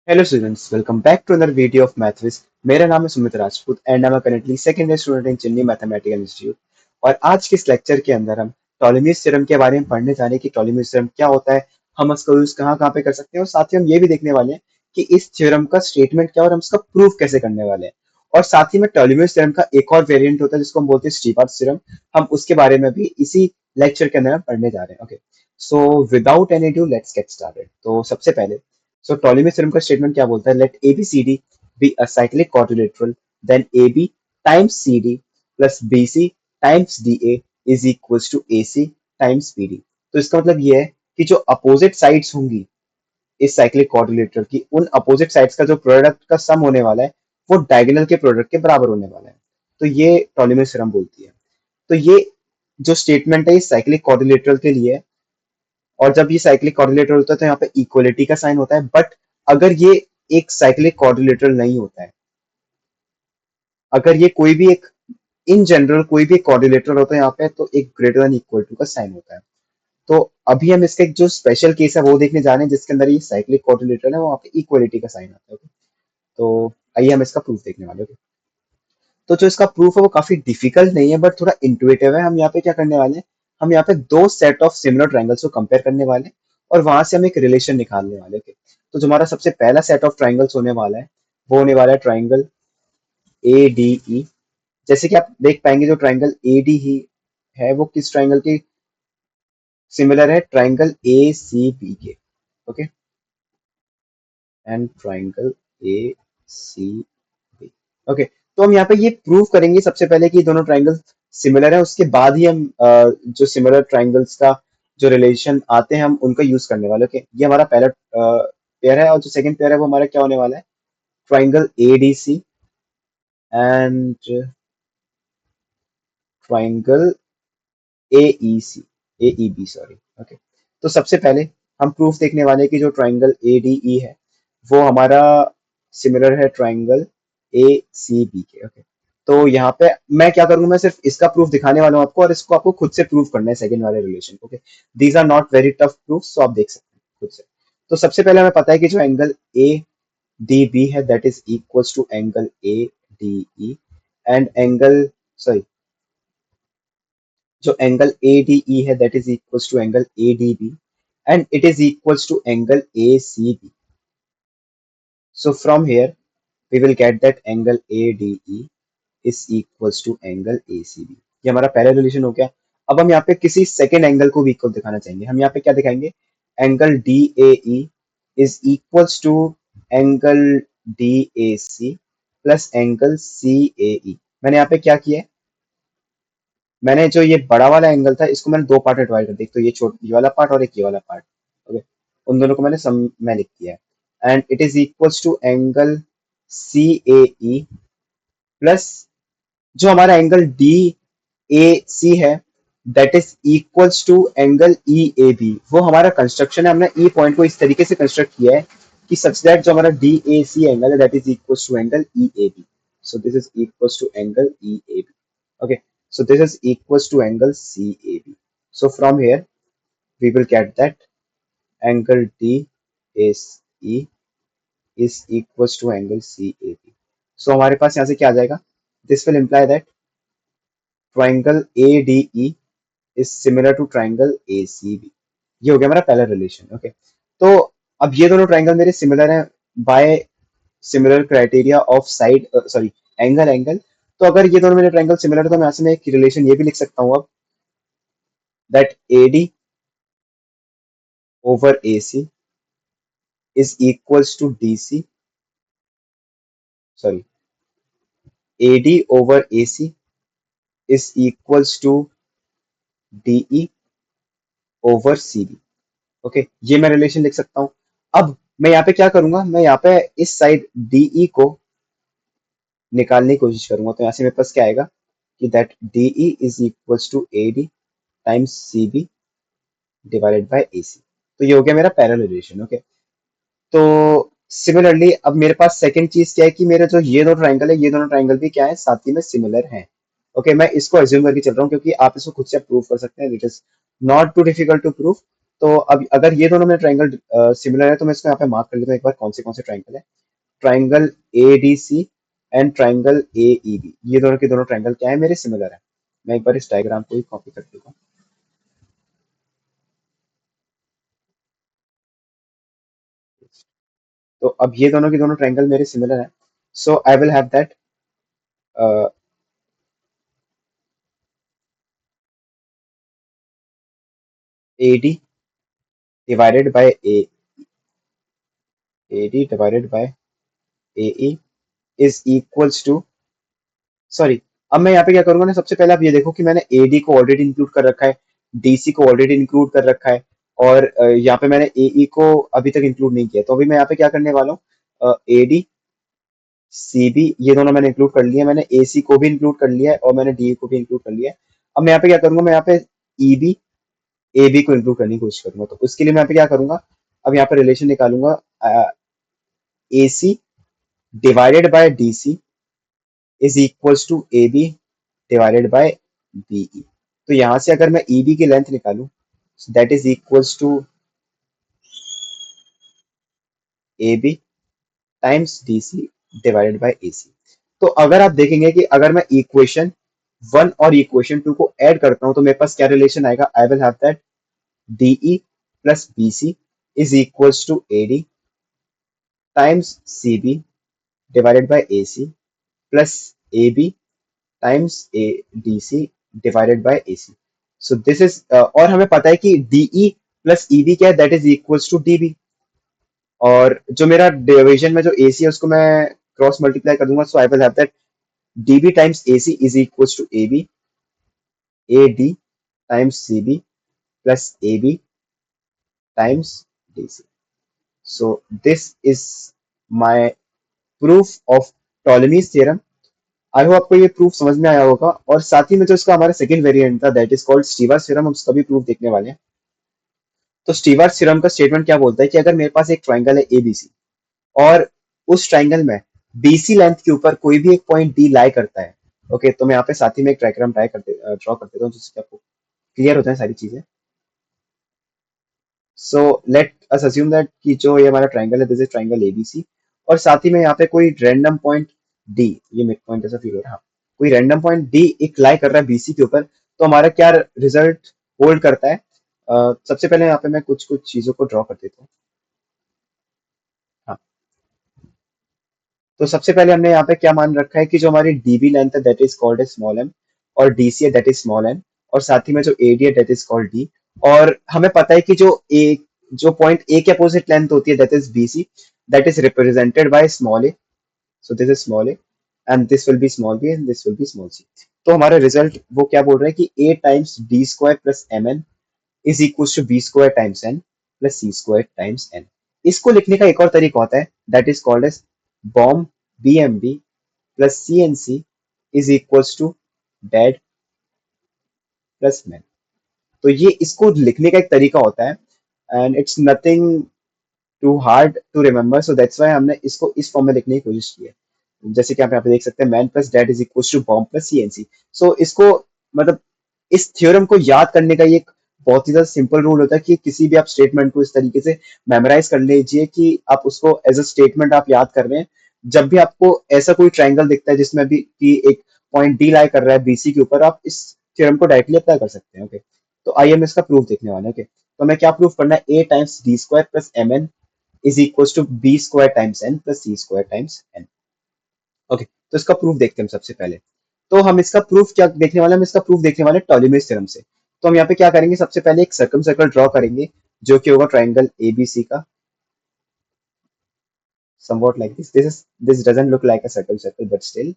Hello students, welcome back to another video of Mathvis. मेरा नाम है Sumit Rajput and I am currently second year student in Chennai mathematical institute. और आज के इस लेक्चर के अंदर हम टॉलेमियस थ्योरम के बारे में पढ़ने जा रहे हैं कि टॉलेमियस थ्योरम क्या होता है, हम इसका यूज कहाँ कहाँ पे कर सकते हैं, और साथ ही हम ये भी देखने वाले हैं कि इस थ्योरम का स्टेटमेंट क्या है और हम इसका प्रूफ कैसे करने वाले हैं। और साथ ही में टॉलेमियस थ्योरम का एक और वेरिएंट होता है जिसको हम बोलते हैं स्टीफर्ड थ्योरम, हम उसके बारे में भी इसी लेक्चर के अंदर हम पढ़ने जा रहे हैं। Okay, so without any due let's get started. तो सबसे पहले टॉलेमी थ्योरम का स्टेटमेंट क्या बोलता है? Let ABCD B a cyclic quadrilateral, then AB times CD plus BC times DA is equals to AC times BD। तो इसका मतलब ये है कि जो अपोजिट साइड्स होंगी इस साइक्लिक क्वाड्रिलेटरल की, उन अपोजिट साइड्स का जो प्रोडक्ट का सम होने वाला है वो डायगोनल के प्रोडक्ट के बराबर होने वाला है। तो ये टॉलेमी थ्योरम बोलती है। तो ये जो स्टेटमेंट है ये साइक्लिक क्वाड्रिलेटरल के लिए है। और जब ये साइक्लिक क्वाड्रिलेटरल होता है तो यहाँ पे इक्वलिटी का साइन होता है। बट अगर ये एक साइक्लिक क्वाड्रिलेटरल नहीं होता है, अगर ये कोई भी एक इन जनरल कोई भी क्वाड्रिलेटरल होता है यहाँ पे, तो एक ग्रेटर देन इक्वल टू का साइन होता है। तो अभी हम इसका एक जो स्पेशल केस है वो देखने जा रहे हैं जिसके अंदर ये साइक्लिक क्वाड्रिलेटरल है, वहाँ पे इक्वलिटी का साइन आता है। Okay? तो आइए हम इसका प्रूफ देखने वाले हैं। तो जो इसका प्रूफ है वो काफी डिफिकल्ट नहीं है बट थोड़ा इंटुइटिव है। हम यहाँ पे क्या करने वाले हैं, हम यहाँ पे दो सेट ऑफ सिमिलर ट्रायंगल्स को कंपेयर करने वाले हैं और वहां से हम एक रिलेशन निकालने वाले हैं। तो जो हमारा सबसे पहला सेट ऑफ ट्रायंगल्स होने वाला है वो होने वाला है ट्रायंगल ADE। जैसे कि आप देख पाएंगे जो ट्रायंगल ADE है वो किस ट्रायंगल की सिमिलर है? ट्रायंगल ACB के। Okay, and triangle ACB। Okay, तो हम यहाँ पे ये प्रूव करेंगे सबसे पहले कि दोनों ट्रायंगल सिमिलर है, उसके बाद ही हम जो सिमिलर ट्रायंगल्स का जो रिलेशन आते हैं हम उनका यूज करने वाले। ओके, ये हमारा पहला पेयर है और जो सेकंड पेयर है वो हमारा क्या होने वाला है? Triangle ADC and triangle AEB sorry. Okay, तो सबसे पहले हम प्रूफ देखने वाले हैं कि जो ट्रायंगल ADE है वो हमारा सिमिलर है ट्रायंगल ACB के। ओके, तो यहाँ पे मैं क्या करूंगा, मैं सिर्फ इसका प्रूफ दिखाने वाला हूँ आपको और इसको आपको खुद से प्रूफ करना है सेकंड वाले relation. Okay, these are not very tough proof, so आप देख सकते हैं खुद से। तो सबसे पहले हमें पता है कि जो एंगल ADB है that is equals to angle ADE and angle sorry जो एंगल ADE है that is equals to angle ADB and it is equals to angle ACB। So from here we will get that angle ADE is equals to angle ACB। ये हमारा पहला relation हो गया। अब हम यहाँ पे किसी सेकेंड एंगल को भी इक्वल दिखाना चाहेंगे। हम यहाँ पे क्या दिखाएंगे? Angle DAE is equals to angle DAC plus angle CAE। मैंने यहाँ पे क्या किया है, मैंने जो ये बड़ा वाला एंगल था इसको मैंने दो पार्ट में डिवाइड कर दिया। तो ये ये वाला पार्ट और एक ये वाला पार्ट। ओके, उन दोनों को मैंने सम में लिख दिया है and it is equals to angle CAE plus जो हमारा एंगल DAC है that is equals to angle EAB। वो हमारा कंस्ट्रक्शन है, हमने ई पॉइंट को इस तरीके से कंस्ट्रक्ट किया है कि सच दैट जो हमारा DAC एंगल है that is equals to angle EAB। So this is equals to angle EAB। Okay, so this is equals to angle CAB. So from here we will get that angle DACE is equals to angle CAB. So हमारे पास यहाँ से क्या आ जाएगा? This will imply that triangle ADE is similar to triangle ACB। ये हो गया हमारा पहला रिलेशन। ओके, तो अब ये दोनों ट्राइंगल मेरे सिमिलर हैं by similar criteria of side sorry angle angle. तो अगर ये दोनों मेरे ट्राइंगल सिमिलर है तो मैं यहाँ से मैं एक रिलेशन ये भी लिख सकता हूँ अब, that AD over AC is equals to DC sorry AD over AC is equals to DE over CD। Okay, ये मैं रिलेशन लिख सकता हूँ। अब मैं यहाँ पे क्या करूंगा, मैं यहाँ पे इस साइड DE को निकालने की कोशिश करूंगा। तो यहाँ से मेरे पास क्या आएगा कि that DE is equals to AD times CB divided by AC। तो ये हो गया मेरा पैरेलल रिलेशन। ओके, तो सिमिलरली अब मेरे पास सेकंड चीज क्या है कि मेरा जो ये दो ट्रायंगल है ये दोनों ट्रायंगल भी क्या है, साथ ही में सिमिलर हैं। ओके, मैं इसको अज्यूम करके चल रहा हूँ क्योंकि आप इसको खुद से प्रूव कर सकते हैं, it is not too difficult to prove. तो अब अगर ये दोनों में ट्राइंगल सिमिलर है तो मैं इसको यहाँ पे मार्क कर लेता हूँ एक बार कौन से ट्राइंगल है। Triangle A D C and triangle A E B, ये दोनों के दोनों ट्राइंगल क्या है, मेरे सिमिलर है। मैं एक बार इस डायग्राम को ही कॉपी कर देता हूँ। तो अब ये दोनों के दोनों ट्राइंगल मेरे सिमिलर है। So I will have that A D divided by A D divided by A E is equals to, sorry, अब मैं यहाँ पे क्या करूंगा ना, सबसे पहले आप ये देखो कि मैंने एडी को ऑलरेडी इंक्लूड कर रखा है, डीसी को ऑलरेडी इंक्लूड कर रखा है, और यहाँ पे मैंने एई को अभी तक इंक्लूड नहीं किया। तो अभी मैं यहाँ पे क्या करने वाला हूँ, एडी सीबी ये दोनों मैंने इंक्लूड कर लिया, मैंने एसी को भी इंक्लूड कर लिया है और मैंने डी को भी इंक्लूड कर लिया है। अब मैं यहाँ पे क्या करूंगा, मैं यहाँ पे ईबी ए बी को इंक्लूड करने की कोशिश करूंगा। तो उसके लिए मैं यहाँ पे क्या करूंगा, अब यहाँ पे रिलेशन निकालूंगा, A C divided by D C is equals to A B divided by BE. तो यहां से अगर मैं ईबी की लेंथ निकालूं, that is equals to A B times D C divided by A C. तो अगर आप देखेंगे कि अगर मैं इक्वेशन वन और इक्वेशन टू को ऐड करता हूं तो मेरे पास क्या रिलेशन आएगा, I will have that DE plus BC is equals to AD times CB divided by AC plus AB times A D C divided by A C. So this is, और हमें पता है कि डीई प्लस ईबी क्या है, that is equals to DB. और जो मेरा डिवीजन में जो एसी है उसको मैं क्रॉस मल्टीप्लाई कर दूंगा, so I will have that DB times AC is equals to AB A D times CB plus AB times DC. So this is my proof of Ptolemy's theorem. I hope आपको ये proof समझ में आया होगा। और साथ ही में जो इसका हमारा सेकंड वेरिएंट था दैट इज कॉल्ड स्टीवर्स थ्योरम, हम उसका भी प्रूफ देखने वाले हैं। तो स्टीवर्स थ्योरम का स्टेटमेंट क्या बोलता है कि अगर मेरे पास एक ट्राइंगल है एबीसी और उस ट्राइंगल में बीसी लेंथ के ऊपर कोई भी एक पॉइंट डी लाई करता है, ओके, तो मैं यहाँ पे साथ ही में एक डायग्राम ड्रॉ कर देता हूँ जिससे आपको क्लियर होता है सारी चीजें। So let us assume that कि जो ये हमारा ट्राइंगल है दिस इज ट्राइंगल एबीसी, और साथ ही में यहाँ पे कोई रैंडम पॉइंट डी, ये मिड पॉइंट जैसा फील हो रहा है, हाँ, कोई रैंडम पॉइंट डी एक लाई कर रहा है बीसी के ऊपर, तो हमारा क्या रिजल्ट होल्ड करता है। सबसे पहले यहाँ पे मैं कुछ कुछ चीजों को ड्रॉ कर देता हूँ। हाँ, तो सबसे पहले हमने यहाँ पे क्या मान रखा है कि जो हमारी डीबी लेंथ है that is called a small m, और डीसी है दैट इज स्मॉल एन, और साथ ही में जो एडी है दैट इज कॉल्ड डी। और हमें पता है कि जो पॉइंट ए के अपोजिट लेंथ होती है that is BC, that is represented by small A. So this is small A and this will be small B and this will be small C. तो हमारा रिजल्ट वो क्या बोल रहा है कि A times D square plus M N is equal to B square times N plus C square times N. इसको लिखने का एक और तरीका होता है that is called as Baum B M B plus C N C is equals to dad plus man. तो ये इसको लिखने का एक तरीका होता है and it's nothing too hard to remember, so that's why हमने इसको इस फॉर्म में लिखने की कोशिश की है। जैसे कि आप यहाँ पे देख सकते हैं man plus dad is equal to bomb plus C N C. So इसको मतलब इस थ्योरम को याद करने का ये एक बहुत ही ज्यादा सिंपल रूल होता है कि किसी भी आप स्टेटमेंट को इस तरीके से मेमोराइज कर लीजिए कि आप उसको एज अ स्टेटमेंट आप याद कर रहे हैं। जब भी आपको ऐसा कोई ट्राइंगल दिखता है जिसमें भी कि एक पॉइंट डी लाई कर रहा है बीसी के ऊपर, आप इस थ्योरम को डायरेक्टली अप्लाई कर सकते हैं। ओके, तो आइए हम इसका प्रूफ देखने वाले हैं। ओके, तो मैं क्या प्रूफ करना है, A times D square plus M N is equal to B square times N plus C square times N. Okay, तो इसका प्रूफ देखते हैं हम सबसे पहले। तो हम इसका प्रूफ क्या देखने वाले हैं, हम इसका प्रूफ देखने वाले टॉलेमीज थ्योरम से। तो हम यहाँ पे क्या करेंगे, सबसे पहले एक सर्कम सर्कल ड्रॉ करेंगे जो कि होगा ट्राइंगल एबीसी का, somewhat like this. This doesn't look like a circle but still,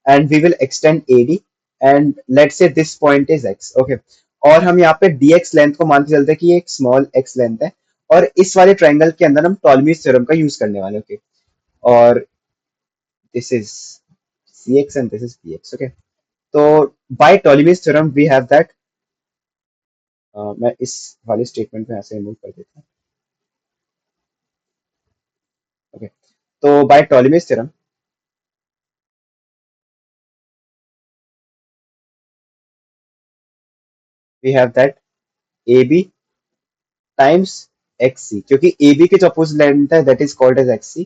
and we will extend AD and let's say this point is x. Okay, और हम यहाँ पे dx लेंथ को मान के चलते हैं कि ये एक स्मॉल x लेंथ है, और इस वाले ट्राइंगल के अंदर हम टॉलेमीज थ्योरम का यूज करने वाले हैं। ओके, और this is cx and this is bx. Okay, तो by Ptolemy's theorem we have that, मैं इस वाले स्टेटमेंट में ऐसे रिमूव कर देता हूँ। ओके, तो by Ptolemy's theorem we have that AB times X C, क्योंकि ए बी के जो अपोजिट लेंथ है that is called as X C,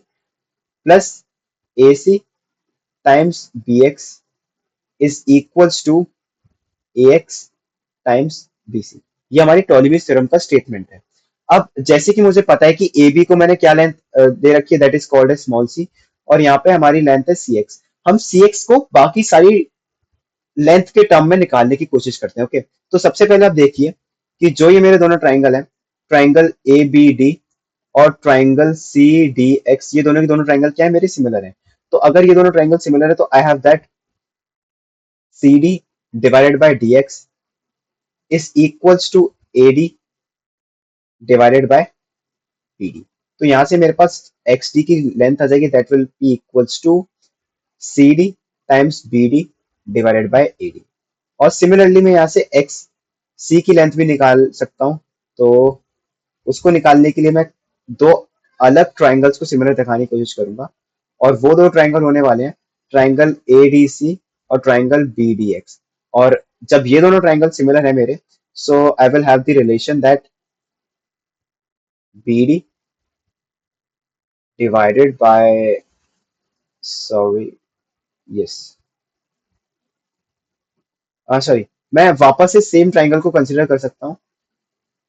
plus A C times B X is equals to A X times B C. ये हमारी टॉलेमीज theorem का statement है। अब जैसे कि मुझे पता है कि ए बी को मैंने क्या लेंथ दे रखी है that is called as small C, और यहाँ पे हमारी लेंथ है सी एक्स। हम सी एक्स को बाकी सारी लेंथ के टर्म में निकालने की कोशिश करते हैं। ओके, तो सबसे पहले आप देखिए कि जो ये मेरे दोनों ट्राइंगल हैं, ट्राइंगल ए बी डी और ट्राइंगल सी डी एक्स, ये दोनों के दोनों ट्राइंगल क्या है, मेरे सिमिलर हैं। तो अगर ये दोनों ट्राइंगल सिमिलर है तो I have that C D divided by D X is equals to A D divided by B D. तो यहाँ से मेरे पास एक्स डी की लेंथ आ जाएगी that will be equals to C D times B D divided by A D. और similarly मैं यहाँ से एक्स सी की लेंथ भी निकाल सकता हूँ। तो उसको निकालने के लिए मैं दो अलग ट्राइंगल्स को सिमिलर दिखाने की कोशिश करूंगा, और वो दो ट्राइंगल होने वाले हैं ट्राइंगल ए डी सी और ट्राइंगल बी डी एक्स। और जब ये दोनों ट्राइंगल सिमिलर है मेरे, so I will have the relation that B D divided by, sorry, yes, sorry, मैं वापस से सेम ट्राइंगल को कंसिडर कर सकता हूँ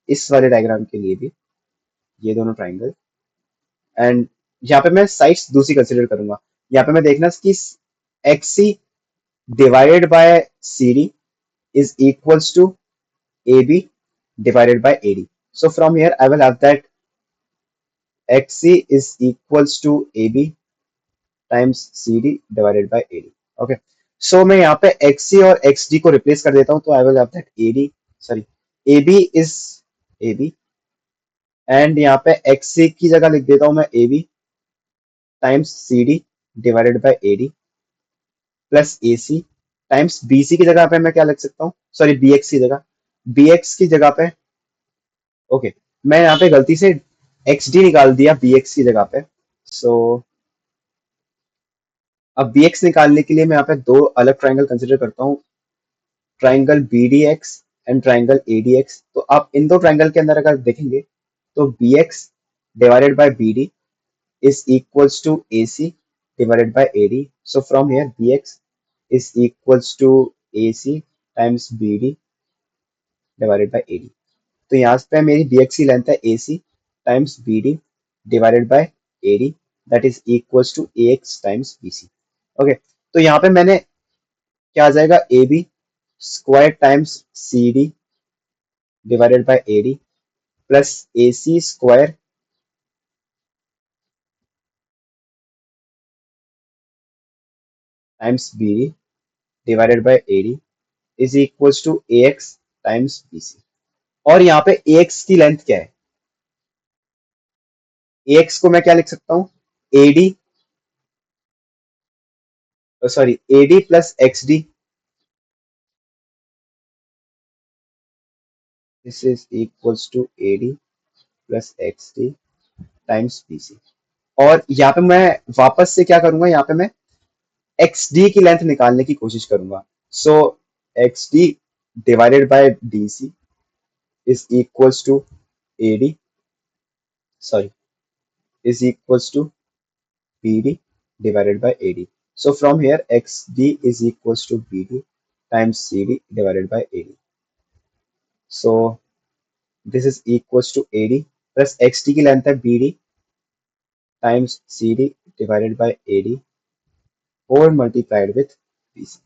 इस वाले डायग्राम के लिए भी, ये दोनों ट्राइंगल, एंड यहाँ पे मैं साइड्स दूसरी कंसिडर करूंगा। यहाँ पे मैं देखना कि X C divided by C D is equals to AB divided by AD. So from here I will have that XC is equals to AB times CD divided by AD. Okay. So मैं यहाँ पे XC और XD को replace कर देता हूँ, तो I will have that AD, sorry, AB is AB, and यहाँ पे XC की जगह लिख देता हूँ मैं AB times CD divided by AD plus AC times BC की जगह पे मैं क्या लिख सकता हूँ, सॉरी, BX की जगह, BX की जगह पे, ओके, मैं यहाँ पे गलती से एक्स डी निकाल दिया बी एक्स की जगह पे। सो अब बी एक्स निकालने के लिए मैं यहाँ पे दो अलग ट्राइंगल कंसिडर करता हूँ, triangle B D X and triangle A D X. तो आप इन दो ट्राइंगल के अंदर अगर देखेंगे तो B X divided by B D is equals to AC divided by AD. So from here BX is equals to AC times BD divided by AD. तो यहाँ पे मेरी BX की लेंथ है AC times BD divided by AD, that is equals to AX times BC. Okay, तो यहाँ पे मैंने क्या आ जाएगा, AB square times CD divided by AD plus AC square times BD divided by AD is equals to AX times BC। और यहाँ पे AX की लेंथ क्या है, AX को मैं क्या लिख सकता हूँ, AD, sorry, AD plus XD, this is equals to AD plus XD times BC। और यहाँ पे मैं वापस से क्या करूंगा, यहाँ पे मैं XD की लेंथ निकालने की कोशिश करूंगा। So XD divided by DC is equals to AD, sorry, is equals to BD divided by AD. So from here XD is equals to BD times CD divided by AD. So this is equals to AD plus XD की length है BD times CD divided by AD और multiplied with BC.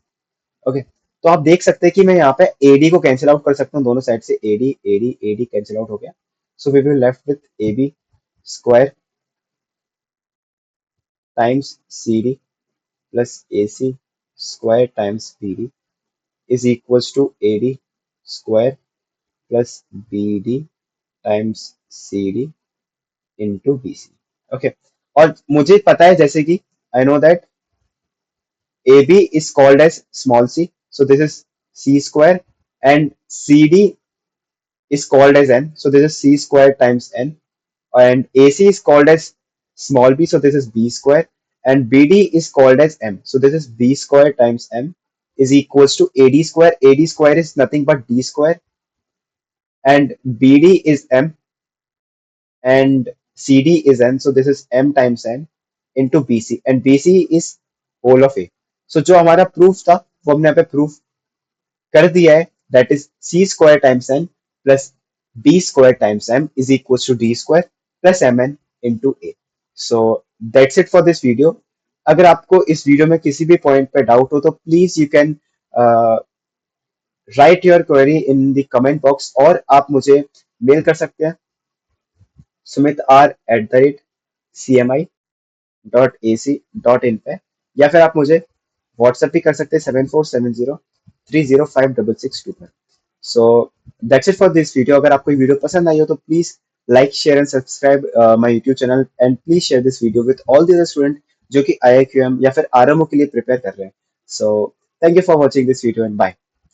Okay, तो आप देख सकते हैं कि मैं यहाँ पे AD को कैंसिल आउट कर सकता हूँ, दोनों साइड से AD AD AD cancel out हो गया। So we will left with AB square times CD plus AC square times BD is equals to AD square plus BD times CD into BC. Okay, और मुझे पता है जैसे कि I know that AB is called as small c, so this is C square, and CD is called as N, so this is C square times N, and AC is called as small b, so this is B square, and BD is called as M, so this is B square times M is equals to AD square. AD square is nothing but D square, and BD is M, and CD is n, so this is m times n into BC, and BC is whole of A. So जो हमारा proof था वो हमने यहाँ पे proof कर दिया है, that is C square times N plus B square times M is equal to D square plus M N into A. So that's it for this video. अगर आपको इस वीडियो में किसी भी पॉइंट पे डाउट हो तो please you can write your query in the comment box, और आप मुझे मेल कर सकते हैं sumit@cmi.ac.in पे, या फिर आप मुझे व्हाट्सएप भी कर सकते हैं 7470305662 पर. सो that's it for this video. अगर आपको ये वीडियो पसंद आई हो तो please like share and subscribe my YouTube channel, and please share this video with all the student जो कि IIQM या फिर RMO के लिए प्रिपेयर कर रहे हैं. So thank you for watching this video and bye.